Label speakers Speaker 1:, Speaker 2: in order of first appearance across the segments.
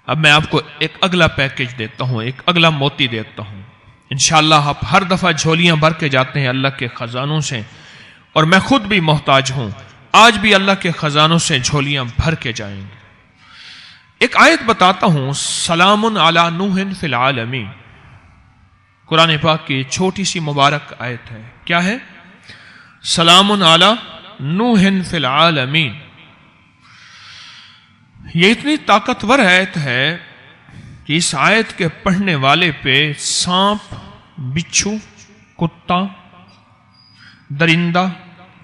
Speaker 1: اب میں آپ کو ایک اگلا پیکج دیتا ہوں، ایک اگلا موتی دیتا ہوں. انشاءاللہ آپ ہر دفعہ جھولیاں بھر کے جاتے ہیں اللہ کے خزانوں سے، اور میں خود بھی محتاج ہوں، آج بھی اللہ کے خزانوں سے جھولیاں بھر کے جائیں گے. ایک آیت بتاتا ہوں، سلام علی نوح فی العالمین. قرآن پاک کی چھوٹی سی مبارک آیت ہے. کیا ہے؟ سلام علی نوح فی العالمین. یہ اتنی طاقتور آیت ہے کہ اس آیت کے پڑھنے والے پہ سانپ، بچھو، کتا، درندہ،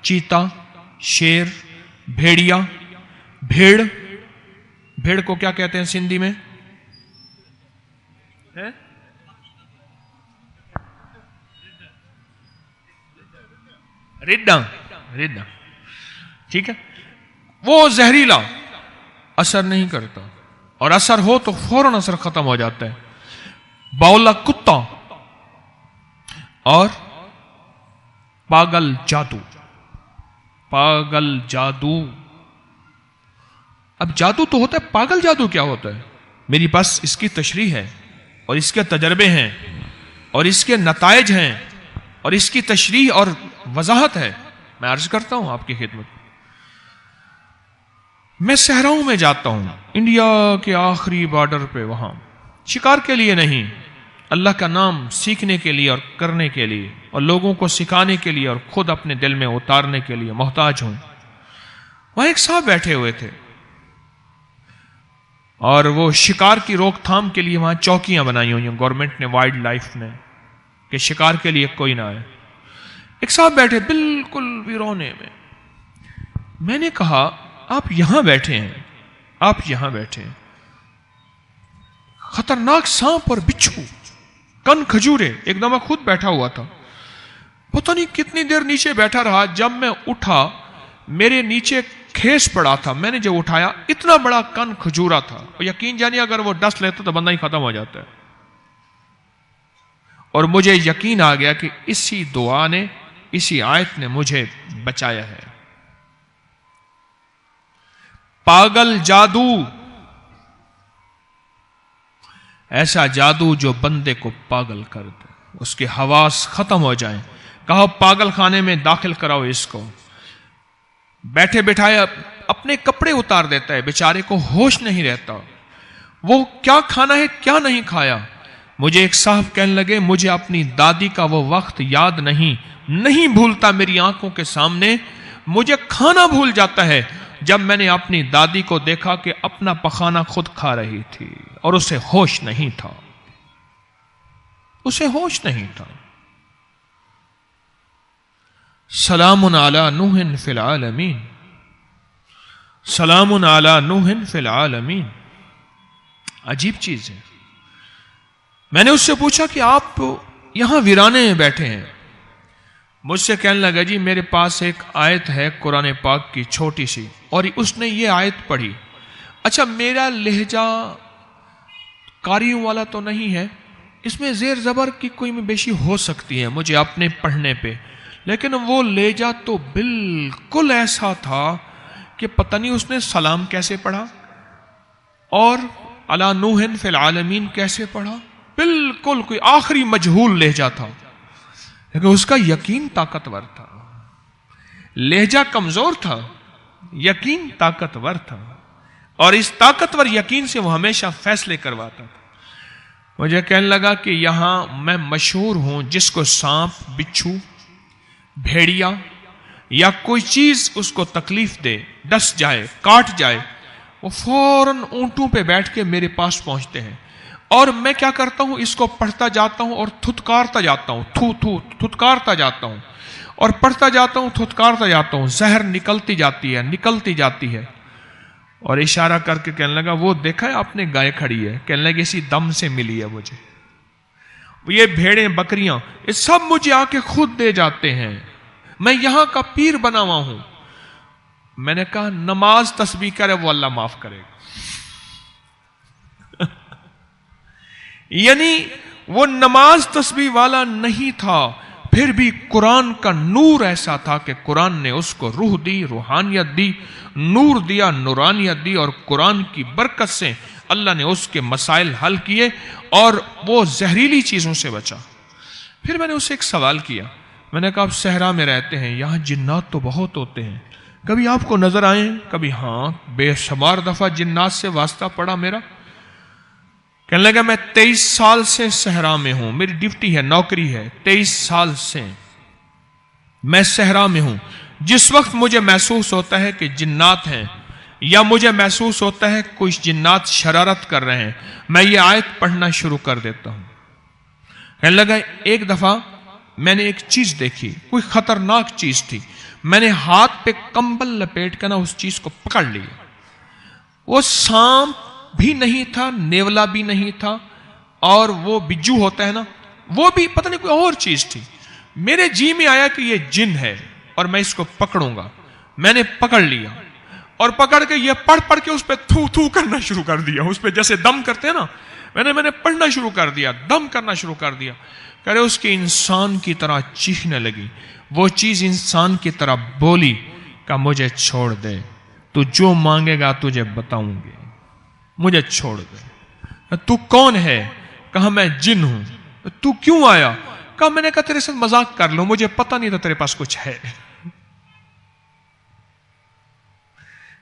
Speaker 1: چیتا، شیر، بھیڑیا، بھیڑ کو کیا کہتے ہیں سندھی میں؟ رڈا. ٹھیک ہے، وہ زہریلا، اثر نہیں کرتا، اور اثر ہو تو فوراً اثر ختم ہو جاتا ہے. باولا کتا اور پاگل جادو. اب جادو تو ہوتا ہے، پاگل جادو کیا ہوتا ہے؟ میری پاس اس کی تشریح ہے، اور اس کے تجربے ہیں، اور اس کے نتائج ہیں، اور اس کی تشریح اور وضاحت ہے. میں عرض کرتا ہوں آپ کی خدمت. میں صحراؤں میں جاتا ہوں، انڈیا کے آخری بارڈر پہ، وہاں شکار کے لیے نہیں، اللہ کا نام سیکھنے کے لیے اور کرنے کے لیے، اور لوگوں کو سکھانے کے لیے، اور خود اپنے دل میں اتارنے کے لیے محتاج ہوں. وہاں ایک صاحب بیٹھے ہوئے تھے، اور وہ شکار کی روک تھام کے لیے وہاں چوکیاں بنائی ہوئی ہیں گورنمنٹ نے، وائلڈ لائف نے، کہ شکار کے لیے کوئی نہ آئے. ایک صاحب بیٹھے بالکل ویرونے میں. میں نے کہا آپ یہاں بیٹھے ہیں، خطرناک سانپ اور بچھو، کن کھجورے. ایک دم میں خود بیٹھا ہوا تھا، پتہ نہیں کتنی دیر نیچے بیٹھا رہا. جب میں اٹھا میرے نیچے کھیس پڑا تھا، میں نے جب اٹھایا اتنا بڑا کن کھجورا تھا. یقین جانیے اگر وہ ڈس لیتا تو بندہ ہی ختم ہو جاتا ہے. اور مجھے یقین آ گیا کہ اسی دعا نے، اسی آیت نے مجھے بچایا ہے. پاگل جادو، ایسا جادو جو بندے کو پاگل کر دے، اس کے حواس ختم ہو جائیں. کہو پاگل خانے میں داخل کراؤ اس کو. بیٹھے بٹھائے اپنے کپڑے اتار دیتا ہے، بیچارے کو ہوش نہیں رہتا، وہ کیا کھانا ہے کیا نہیں کھایا. مجھے ایک صاحب کہنے لگے مجھے اپنی دادی کا وہ وقت یاد نہیں بھولتا میری آنکھوں کے سامنے. مجھے کھانا بھول جاتا ہے جب میں نے اپنی دادی کو دیکھا کہ اپنا پخانا خود کھا رہی تھی اور اسے ہوش نہیں تھا. سلام علی نوح فی العالمین. سلام علی نوح فی العالمین. عجیب چیز ہے. میں نے اس سے پوچھا کہ آپ یہاں ویرانے میں بیٹھے ہیں. مجھ سے کہنے لگا جی میرے پاس ایک آیت ہے قرآن پاک کی چھوٹی سی، اور اس نے یہ آیت پڑھی. اچھا میرا لہجہ قاریوں والا تو نہیں ہے، اس میں زیر زبر کی کوئی بیشی ہو سکتی ہے مجھے اپنے پڑھنے پہ، لیکن وہ لہجہ تو بالکل ایسا تھا کہ پتہ نہیں اس نے سلام کیسے پڑھا اور علی نوح فی العالمین کیسے پڑھا. بالکل کوئی آخری مجہول لہجہ تھا، لیکن اس کا یقین طاقتور تھا. لہجہ کمزور تھا، یقین طاقتور تھا، اور اس طاقتور یقین سے وہ ہمیشہ فیصلے کرواتا تھا. مجھے کہنے لگا کہ یہاں میں مشہور ہوں، جس کو سانپ، بچھو، بھیڑیا یا کوئی چیز اس کو تکلیف دے، ڈس جائے، کاٹ جائے، وہ فوراً اونٹوں پہ بیٹھ کے میرے پاس پہنچتے ہیں. اور میں کیا کرتا ہوں، اس کو پڑھتا جاتا ہوں اور تھتکارتا جاتا ہوں، تھتکارتا جاتا ہوں، اور پڑھتا جاتا ہوں، تھتکارتا جاتا ہوں. زہر نکلتی جاتی ہے. اور اشارہ کر کے کہنے لگا وہ دیکھا ہے آپ نے گائے کھڑی ہے، کہنے لگا اسی دم سے ملی ہے مجھے. یہ بھیڑیں، بکریاں، یہ سب مجھے آ کے خود دے جاتے ہیں، میں یہاں کا پیر بنا ہوا ہوں. میں نے کہا نماز تسبیح کرے وہ اللہ معاف کرے گا. یعنی وہ نماز تسبیح والا نہیں تھا، پھر بھی قرآن کا نور ایسا تھا کہ قرآن نے اس کو روح دی، روحانیت دی، نور دیا، نورانیت دی، اور قرآن کی برکت سے اللہ نے اس کے مسائل حل کیے اور وہ زہریلی چیزوں سے بچا۔ پھر میں نے اسے ایک سوال کیا، میں نے کہا آپ صحرا میں رہتے ہیں، یہاں جنات تو بہت ہوتے ہیں، کبھی آپ کو نظر آئیں؟ کبھی ہاں، بے شمار دفعہ جنات سے واسطہ پڑا میرا۔ کہنے لگا میں 23 سال سے صحرا میں ہوں، میری ڈیوٹی ہے، نوکری ہے، 23 سال سے میں صحرا میں ہوں۔ جس وقت مجھے محسوس ہوتا ہے کہ جنات ہیں یا مجھے محسوس ہوتا ہے کچھ جنات شرارت کر رہے ہیں، میں یہ آیت پڑھنا شروع کر دیتا ہوں۔ کہنے لگا ایک دفعہ میں نے ایک چیز دیکھی، کوئی خطرناک چیز تھی، میں نے ہاتھ پہ کمبل لپیٹ کر اس چیز کو پکڑ لیا۔ وہ سانپ بھی نہیں تھا، نیولا بھی نہیں تھا، اور وہ بجو ہوتا ہے نا، وہ بھی پتہ نہیں کوئی اور چیز تھی۔ میرے جی میں آیا کہ یہ جن ہے اور میں اس کو پکڑوں گا۔ میں نے پکڑ لیا اور پکڑ کے یہ پڑھ کے اس پہ تھو تھو کرنا شروع کر دیا، اس پہ جیسے دم کرتے ہیں نا، میں نے پڑھنا شروع کر دیا، دم کرنا شروع کر دیا۔ کرے اس کی انسان کی طرح چیخنے لگی، وہ چیز انسان کی طرح بولی کہ مجھے چھوڑ دے، تو جو مانگے گا تجھے بتاؤں گے، مجھے چھوڑ دے۔ تو کون ہے؟ کہا میں جن ہوں۔ تو کیوں آیا؟ کہا میں نے کہا تیرے ساتھ مذاق کر لوں، مجھے پتہ نہیں تھا تیرے پاس کچھ ہے،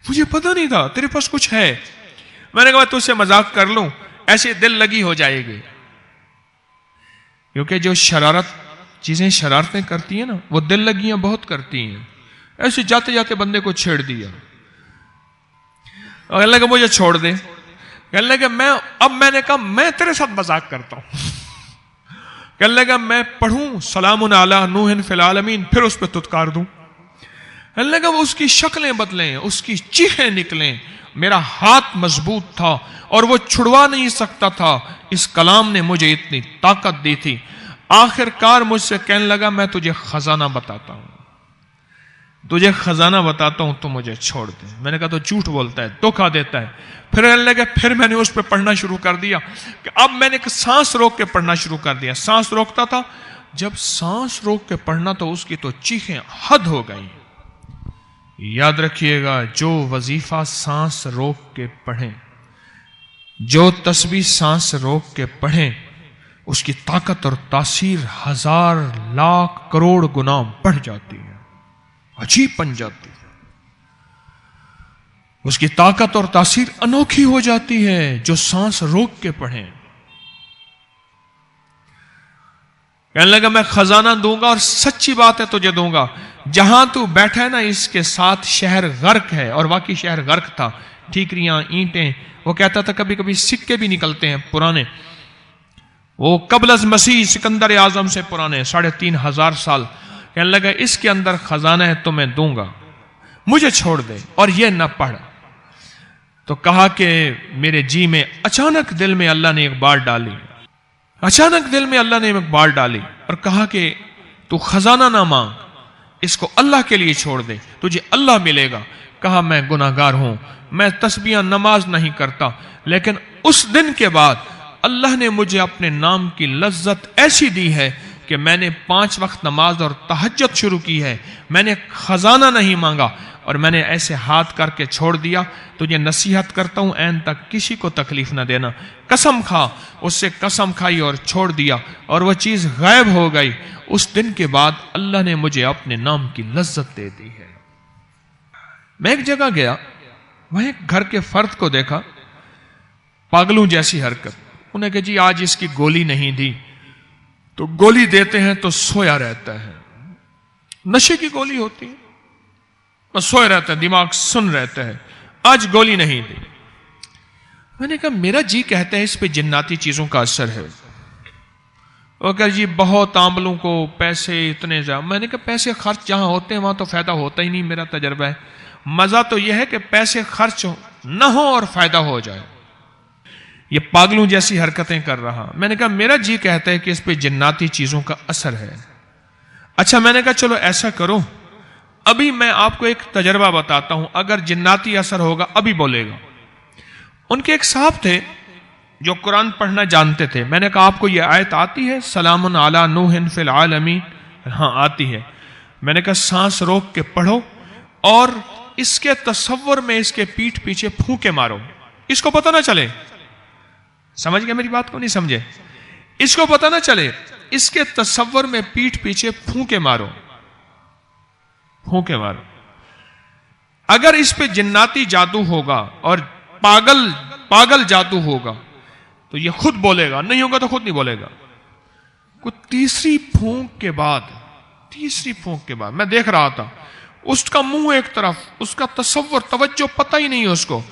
Speaker 1: مجھے پتہ نہیں تھا تیرے پاس کچھ ہے۔ میں نے کہا تجھ سے مذاق کر لوں، ایسے دل لگی ہو جائے گی، کیونکہ جو چیزیں شرارتیں کرتی ہیں نا، وہ دل لگیاں بہت کرتی ہیں۔ ایسے جاتے جاتے بندے کو چھیڑ دیا، اور کہنے لگا مجھے چھوڑ دے۔ کہنے لگا میں نے کہا میں تیرے ساتھ مذاق کرتا ہوں۔ کہنے لگا میں پڑھوں سلام علی نوح فی العالمین، پھر اس پہ تتکار دوں۔ کہنے لگا وہ اس کی شکلیں بدلیں، اس کی چیخیں نکلیں، میرا ہاتھ مضبوط تھا اور وہ چھڑوا نہیں سکتا تھا، اس کلام نے مجھے اتنی طاقت دی تھی۔ آخر کار مجھ سے کہنے لگا میں تجھے خزانہ بتاتا ہوں، تجھے خزانہ بتاتا ہوں، تو مجھے چھوڑ دے۔ میں نے کہا تو جھوٹ بولتا ہے، دھوکا دیتا ہے۔ پھر کہنے لگا، پھر میں نے اس پہ پڑھنا شروع کر دیا کہ اب میں نے سانس روک کے پڑھنا شروع کر دیا۔ سانس روکتا تھا، جب سانس روک کے پڑھنا تو اس کی تو چیخیں حد ہو گئیں۔ یاد رکھیے گا، جو وظیفہ سانس روک کے پڑھیں، جو تسبیح سانس روک کے پڑھیں، اس کی طاقت اور تاثیر 1000 لاکھ کروڑ گنا بڑھ جاتی ہے، عجیب بن جاتی ہے، اس کی طاقت اور تاثیر انوکھی ہو جاتی ہے جو سانس روک کے پڑھیں۔ کہنے لگا میں خزانہ دوں گا، اور سچی بات ہے تجھے دوں گا، جہاں تو بیٹھا ہے نا اس کے ساتھ شہر غرق ہے، اور واقعی شہر غرق تھا، ٹھیکریاں، اینٹیں، وہ کہتا تھا کبھی کبھی سکے بھی نکلتے ہیں پرانے، وہ قبل از مسیح سکندر اعظم سے پرانے 3500 سال۔ کہنے لگا اس کے اندر خزانہ ہے، تو میں دوں گا، مجھے چھوڑ دے اور یہ نہ پڑھ۔ تو کہا کہ میرے جی میں اچانک دل میں اللہ نے ایک بات ڈالی، اچانک دل میں اللہ نے ایک بات ڈالی اور کہا کہ تو خزانہ نہ مانگ، اس کو اللہ کے لیے چھوڑ دے، تجھے اللہ ملے گا۔ کہا میں گناہگار ہوں، میں تسبیح نماز نہیں کرتا، لیکن اس دن کے بعد اللہ نے مجھے اپنے نام کی لذت ایسی دی ہے کہ میں نے 5 وقت نماز اور تہجد شروع کی ہے، میں نے خزانہ نہیں مانگا، اور میں نے ایسے ہاتھ کر کے چھوڑ دیا۔ تجھے نصیحت کرتا ہوں این تک کسی کو تکلیف نہ دینا، قسم کھا۔ اس سے قسم کھائی اور چھوڑ دیا، اور وہ چیز غائب ہو گئی۔ اس دن کے بعد اللہ نے مجھے اپنے نام کی لذت دے دی ہے۔ میں ایک جگہ گیا، وہاں ایک گھر کے فرد کو دیکھا، پاگلوں جیسی حرکت، انہیں کہ جی آج اس کی گولی نہیں دی، تو گولی دیتے ہیں تو سویا رہتا ہے، نشے کی گولی ہوتی ہے، بس سویا رہتا ہے، دماغ سن رہتا ہے، آج گولی نہیں دی۔ میں نے کہا میرا جی کہتا ہے اس پہ جناتی چیزوں کا اثر ہے۔ وہ کہ جی بہت عاملوں کو پیسے اتنے زیادہ، میں نے کہا پیسے خرچ جہاں ہوتے ہیں وہاں تو فائدہ ہوتا ہی نہیں، میرا تجربہ ہے، مزہ تو یہ ہے کہ پیسے خرچ نہ ہو اور فائدہ ہو جائے۔ یہ پاگلوں جیسی حرکتیں کر رہا۔ میں نے کہا میرا جی کہتا ہے کہ اس پہ جناتی چیزوں کا اثر ہے۔ اچھا، میں نے کہا چلو ایسا کرو، ابھی میں آپ کو ایک تجربہ بتاتا ہوں، اگر جناتی اثر ہوگا ابھی بولے گا۔ ان کے ایک صاحب تھے جو قرآن پڑھنا جانتے تھے۔ میں نے کہا آپ کو یہ آیت آتی ہے سلام علی نوح فی العالمین؟ ہاں آتی ہے۔ میں نے کہا سانس روک کے پڑھو اور اس کے تصور میں اس کے پیٹھ پیچھے پھونکے مارو، اس کو پتہ نہ چلے، سمجھ گئے میری بات کو؟ نہیں سمجھے؟ اس کو پتہ نہ چلے، اس کے تصور میں پیٹھ پیچھے پھونکے مارو، پھونکے مارو۔ اگر اس پہ جناتی جادو ہوگا اور پاگل جادو ہوگا تو یہ خود بولے گا، نہیں ہوگا تو خود نہیں بولے گا۔ کوئی تیسری پھونک کے بعد میں دیکھ رہا تھا، اس کا منہ ایک طرف، اس کا تصور، توجہ پتہ ہی نہیں ہے اس کو۔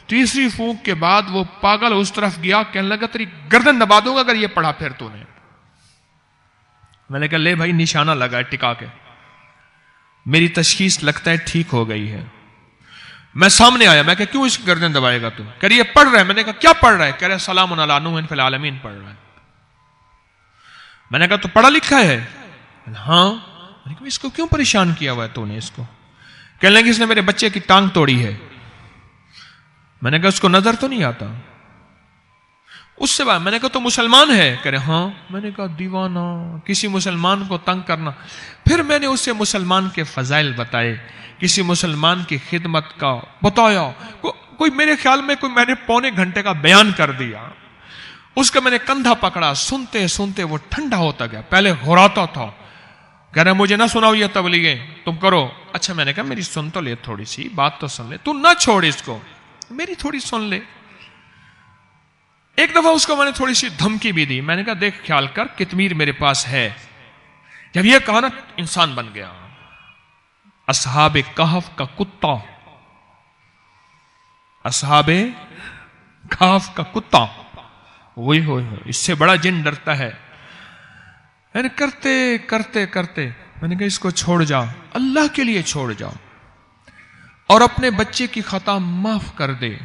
Speaker 1: تیسری پھونک کے بعد وہ پاگل اس طرف گیا، کہنے لگا تیری گردن دبا دوں گا اگر یہ پڑھا پھر تو نے۔ میں نے کہا لے بھائی نشانہ لگا ہے ٹکا کے، میری تشخیص لگتا ہے ٹھیک ہو گئی ہے۔ میں سامنے آیا، میں کہا کیوں اس گردن دبائے گا تو؟ کہہ رہی یہ پڑھ رہا ہے۔ میں نے کہا کیا پڑھ رہا ہے؟ کہہ رہا ہے سلام علی نوح فی العالمین پڑھ رہا ہے۔ میں نے کہا تو پڑھا لکھا ہے؟ ہاں۔ میں نے کہا اس کو کیوں پریشان کیا ہوا ہے تو نے اس کو؟ کہنے لگے اس نے میرے بچے کی ٹانگ توڑی ہے۔ میں نے کہا اس کو نظر تو نہیں آتا؟ اس سے بعد میں نے کہا تو مسلمان ہے؟ کہہ رہے ہاں۔ میں نے کہا دیوانہ، کسی مسلمان کو تنگ کرنا۔ پھر میں نے اسے مسلمان کے فضائل بتائے، کسی مسلمان کی خدمت کا بتایا، کوئی میرے خیال میں میں نے پونے گھنٹے کا بیان کر دیا۔ اس کا میں نے کندھا پکڑا، سنتے سنتے وہ ٹھنڈا ہوتا گیا، پہلے غراتا تھا، کہہ رہا مجھے نہ سناؤ یہ تبلیغیں، تم کرو۔ اچھا میں نے کہا میری سن تو لے، تھوڑی سی بات تو سن لے، تو نہ چھوڑ اس کو، میری تھوڑی سن لے۔ ایک دفعہ اس کو میں نے تھوڑی سی دھمکی بھی دی، میں نے کہا دیکھ خیال کر کتمیر میرے پاس ہے۔ جب یہ کہا نا انسان بن گیا، اصحاب کہف کا کتا، اصحاب کہف کا کتا، وہی ہو، اس سے بڑا جن ڈرتا ہے۔ میں نے کرتے کرتے کرتے میں نے کہا اس کو چھوڑ جا، اللہ کے لیے چھوڑ جا، اور اپنے بچے کی خطا معاف کر دے،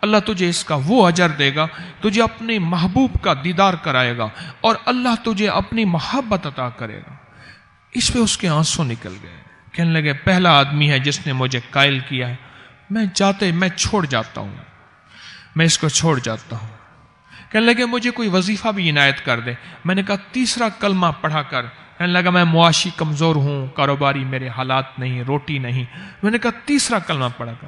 Speaker 1: اللہ تجھے اس کا وہ اجر دے گا، تجھے اپنے محبوب کا دیدار کرائے گا، اور اللہ تجھے اپنی محبت عطا کرے گا۔ اس پہ اس کے آنسو نکل گئے، کہنے لگے پہلا آدمی ہے جس نے مجھے قائل کیا ہے، میں چھوڑ جاتا ہوں، میں اس کو چھوڑ جاتا ہوں۔ کہنے لگے مجھے کوئی وظیفہ بھی عنایت کر دے۔ میں نے کہا تیسرا کلمہ پڑھا کر۔ کہنے لگا میں معاشی کمزور ہوں، کاروباری میرے حالات نہیں، روٹی نہیں۔ میں نے کہا تیسرا کلمہ پڑھا کر۔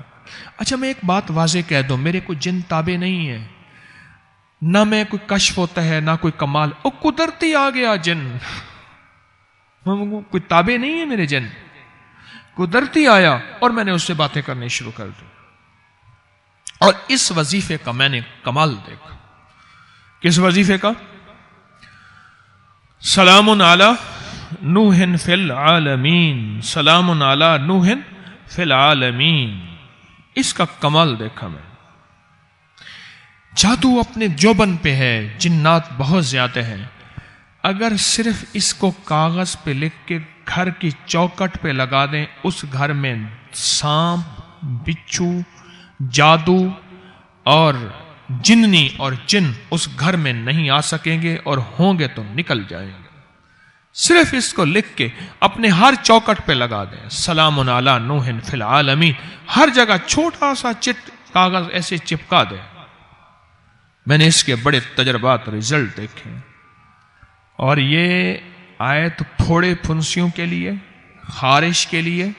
Speaker 1: اچھا میں ایک بات واضح کہہ دوں، میرے کوئی جن تابع نہیں ہے، نہ میں کوئی کشف ہوتا ہے نہ کوئی کمال، او قدرتی آ گیا جن، کوئی تابع نہیں ہے میرے جن، قدرتی آیا اور میں نے اس سے باتیں کرنی شروع کر دی۔ اور اس وظیفے کا میں نے کمال دیکھا۔ کس وظیفے کا؟ سلام علی نوح فی العالمین، سلام علی نوح فی العالمین، اس کا کمال دیکھا میں۔ جادو اپنے جوبن پہ ہے، جنات بہت زیادہ ہیں، اگر صرف اس کو کاغذ پہ لکھ کے گھر کی چوکٹ پہ لگا دیں، اس گھر میں سانپ، بچھو، جادو اور جننی اور جن اس گھر میں نہیں آ سکیں گے، اور ہوں گے تو نکل جائیں گے۔ صرف اس کو لکھ کے اپنے ہر چوکٹ پہ لگا دیں، سلام علی نوح فی العالمین، ہر جگہ چھوٹا سا چٹ کاغذ ایسے چپکا دیں۔ میں نے اس کے بڑے تجربات، رزلٹ دیکھے۔ اور یہ آیت پھوڑے پھنسیوں کے لیے، خارش کے لیے،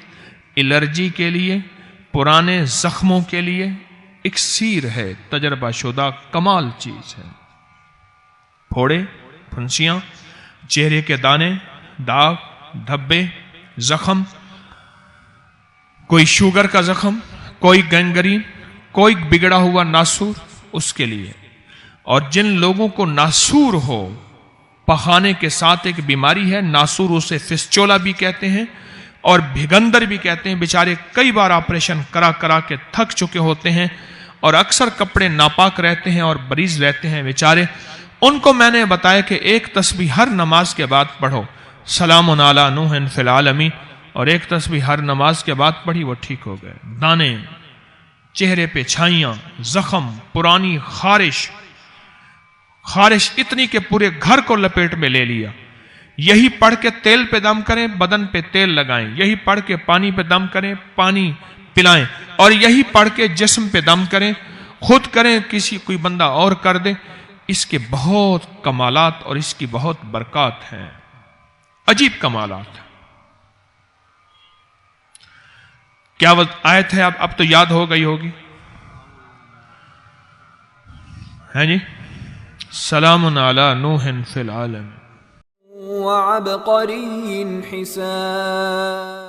Speaker 1: الرجی کے لیے، پرانے زخموں کے لیے اکسیر ہے، تجربہ شدہ کمال چیز ہے۔ پھوڑے، پھنسیاں، چہرے کے دانے، داغ، دھبے، زخم، کوئی شوگر کا زخم، کوئی گینگرین، کوئی بگڑا ہوا ناسور، اس کے لیے۔ اور جن لوگوں کو ناسور ہو، پخانے کے ساتھ ایک بیماری ہے، ناسور اسے فسچولا بھی کہتے ہیں اور بھگندر بھی کہتے ہیں، بیچارے کئی بار آپریشن کرا کے تھک چکے ہوتے ہیں اور اکثر کپڑے ناپاک رہتے ہیں اور مریض رہتے ہیں بیچارے، ان کو میں نے بتایا کہ ایک تسبیح ہر نماز کے بعد پڑھو، سلام علی نوح فی العالمین، اور ایک تسبیح ہر نماز کے بعد پڑھی، وہ ٹھیک ہو گئے۔ دانے، چہرے پہ چھائیاں، زخم، پرانی خارش اتنی کہ پورے گھر کو لپیٹ میں لے لیا۔ یہی پڑھ کے تیل پہ دم کریں، بدن پہ تیل لگائیں، یہی پڑھ کے پانی پہ دم کریں، پانی پلائیں، اور یہی پڑھ کے جسم پہ دم کریں، خود کریں، کوئی بندہ اور کر دے۔ اس کے بہت کمالات اور اس کی بہت برکات ہیں، عجیب کمالات۔ کیا آیت ہے؟ اب تو یاد ہو گئی ہوگی، ہے جی؟ سلام علی نوح فی العالمین
Speaker 2: وعبقری حسان.